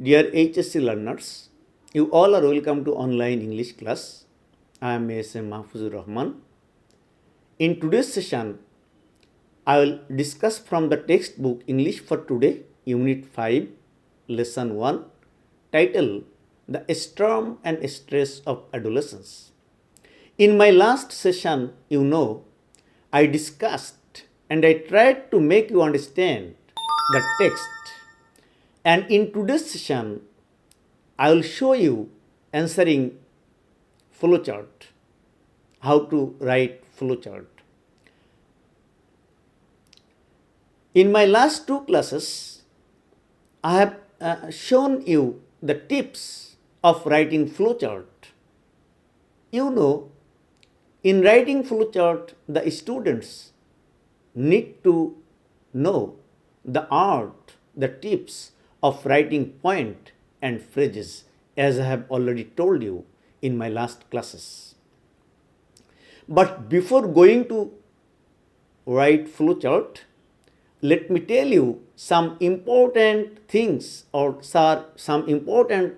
Dear HSC learners, you all are welcome to online English class. I am A.S.M. MAHFUZUR Rahman. In today's session, I will discuss from the textbook English for Today, Unit 5, Lesson 1, title The Storm and Stress of Adolescence. In my last session, I discussed and I tried to make you understand the text. And in today's session, I will show you answering flowchart, how to write flowchart. In my last two classes, I have shown you the tips of writing flowchart. In writing flowchart, the students need to know the art, the tips of writing point and phrases, as I have already told you in my last classes. But before going to write flowchart, let me tell you some important things or some important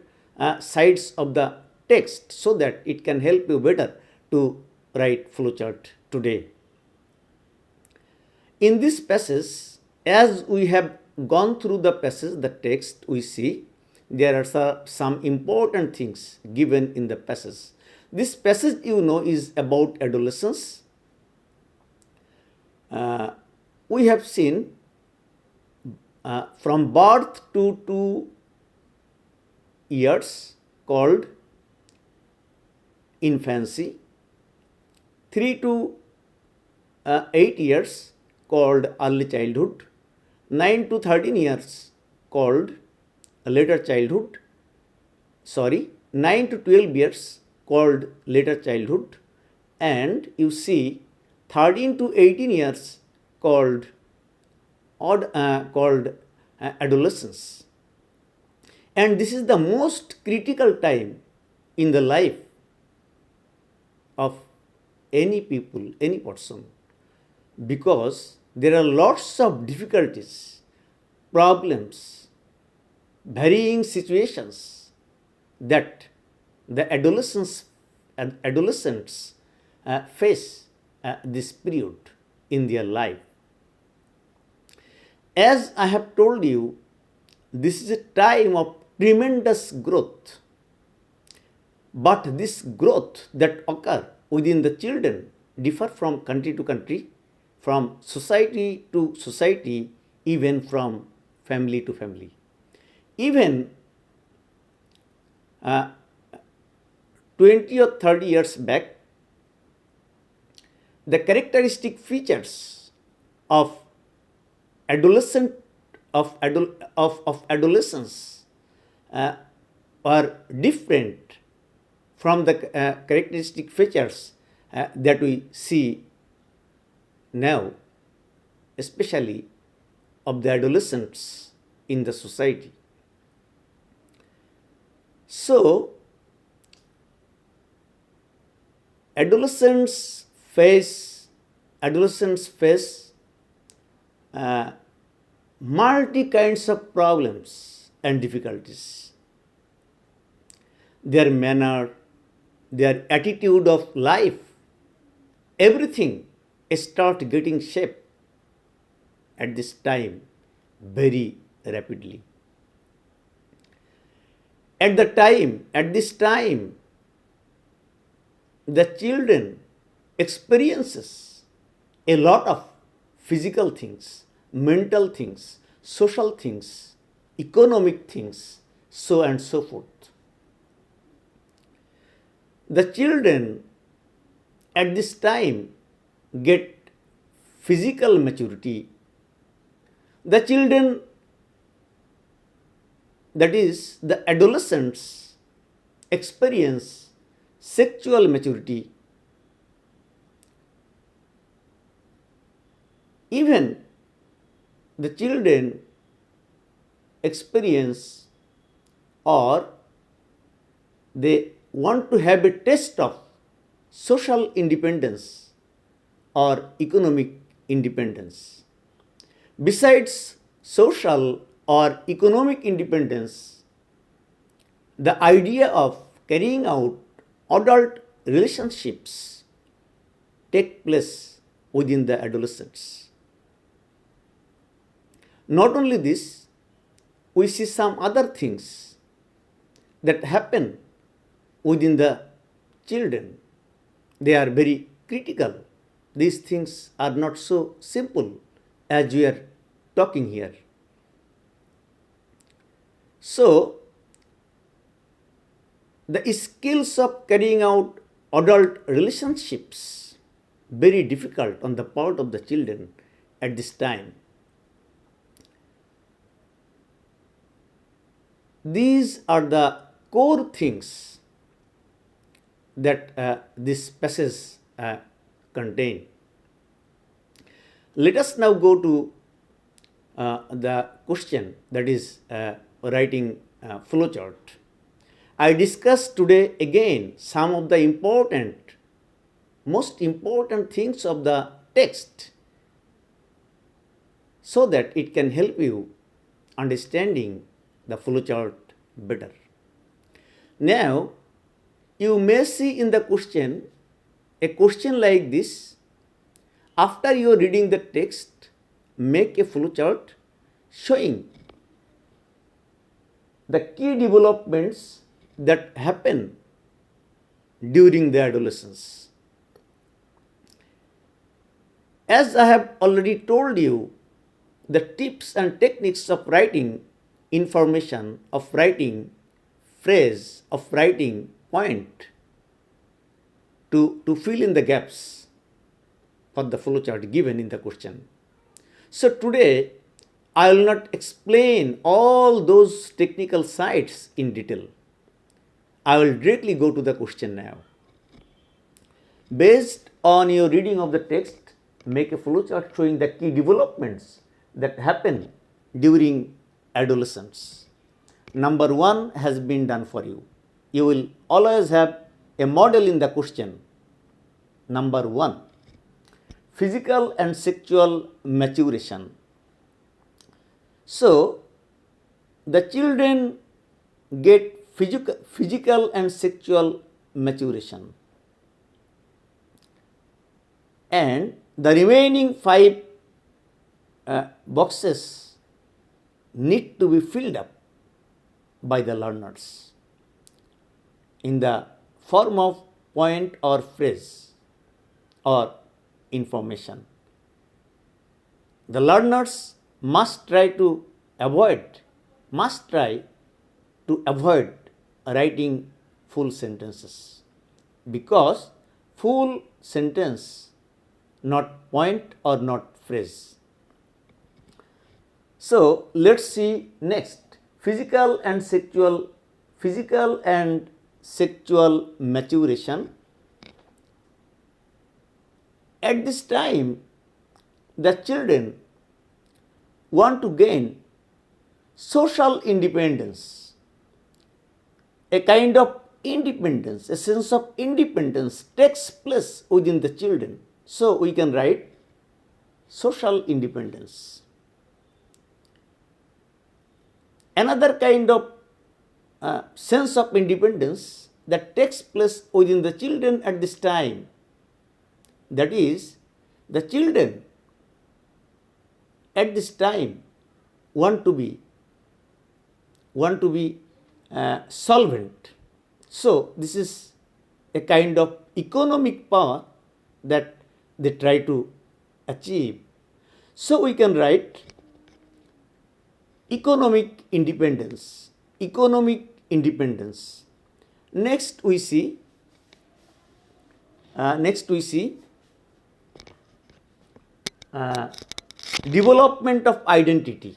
sides of the text so that it can help you better to write flowchart today. In this passage, as we have gone through the passage, the text, we see there are some important things given in the passage. This passage, is about adolescence. We have seen from birth to 2 years called infancy, 3 to 8 years called early childhood, 9 to 13 years called later childhood, 9 to 12 years called later childhood, and you see 13 to 18 years called adolescence. And this is the most critical time in the life of any people, any person, because there are lots of difficulties, problems, varying situations that the adolescents face this period in their life. As I have told you, this is a time of tremendous growth. But this growth that occur within the children differ from country to country, from society to society, even from family to family. Even 20 or 30 years back, the characteristic features of adolescence are different from the characteristic features that we see now, especially of the adolescents in the society. So, adolescents face multi kinds of problems and difficulties. Their manner, their attitude of life, everything start getting shape at this time very rapidly. At this time, the children experiences a lot of physical things, mental things, social things, economic things, so and so forth. The children at this time get physical maturity. The children, that is, the adolescents, experience sexual maturity. Even the children experience or they want to have a taste of social independence or economic independence. Besides social or economic independence, the idea of carrying out adult relationships take place within the adolescents. Not only this, we see some other things that happen within the children. They are very critical. These things are not so simple as we are talking here. So, the skills of carrying out adult relationships very difficult on the part of the children at this time. These are the core things that this passage contain. Let us now go to the question, that is writing flowchart. I discussed today again some of the most important things of the text so that it can help you understanding the flowchart better. Now, you may see in the question a question like this: after you are reading the text, make a flowchart showing the key developments that happen during the adolescence. As I have already told you, the tips and techniques of writing information, of writing phrase, of writing point to fill in the gaps for the flowchart given in the question. So today I will not explain all those technical sides in detail. I will directly go to the question now. Based on your reading of the text, make a flowchart showing the key developments that happen during adolescence. Number 1 has been done for you. You will always have a model in the question. Number 1, physical and sexual maturation. So, the children get physical and sexual maturation, and the remaining 5 boxes need to be filled up by the learners in the form of point or phrase or information. The learners must try to avoid writing full sentences, because full sentence, not point or not phrase. So let's see next, physical and sexual maturation. At this time, the children want to gain social independence, a kind of independence, a sense of independence takes place within the children. So we can write social independence. Another kind of sense of independence that takes place within the children at this time, that is, the children at this time want to be solvent. So this is a kind of economic power that they try to achieve. So we can write economic independence. Next we see development of identity.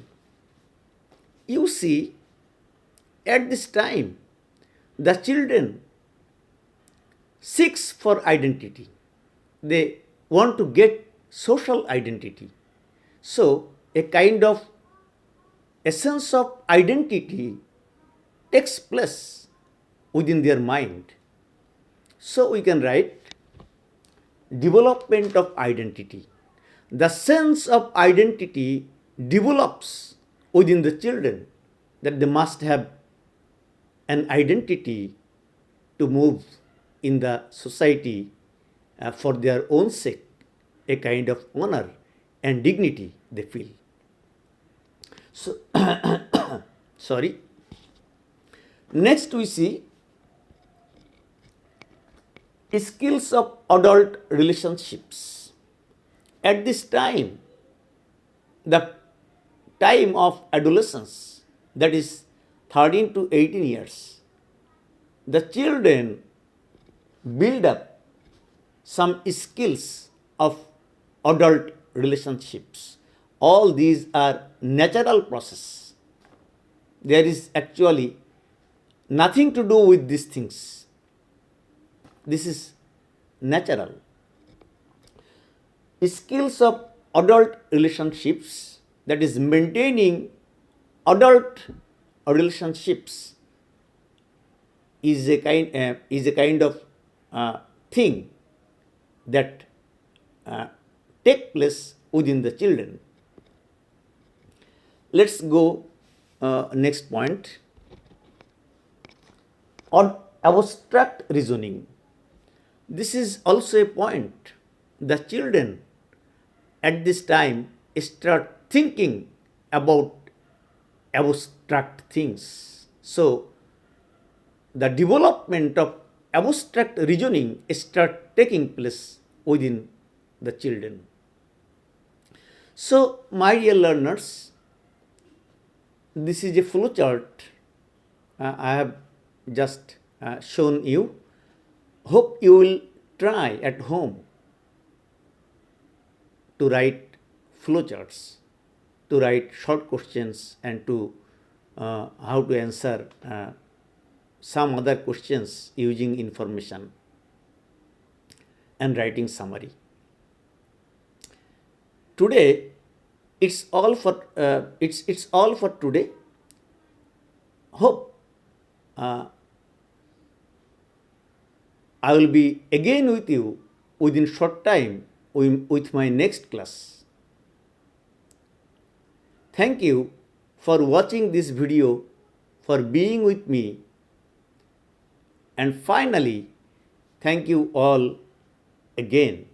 You see, at this time, the children seeks for identity. They want to get social identity. So, a kind of a sense of identity takes place within their mind. So, we can write development of identity. The sense of identity develops within the children, that they must have an identity to move in the society for their own sake, a kind of honor and dignity they feel. So, sorry. Next, we see skills of adult relationships. At this time, the time of adolescence, that is 13 to 18 years, the children build up some skills of adult relationships. All these are natural process. There is actually nothing to do with these things. This is natural. Skills of adult relationships, that is maintaining adult relationships, is a kind of thing that take place within the children. Let's go next point. On abstract reasoning, this is also a point. The children at this time start thinking about abstract things. So, the development of abstract reasoning start taking place within the children. So, my dear learners, this is a flow chart I have just shown you. Hope you will try at home to write flowcharts, to write short questions, and to how to answer some other questions using information and writing summary. Today, it's all for today. Hope I will be again with you within short time with my next class. Thank you for watching this video, for being with me, and finally, thank you all again.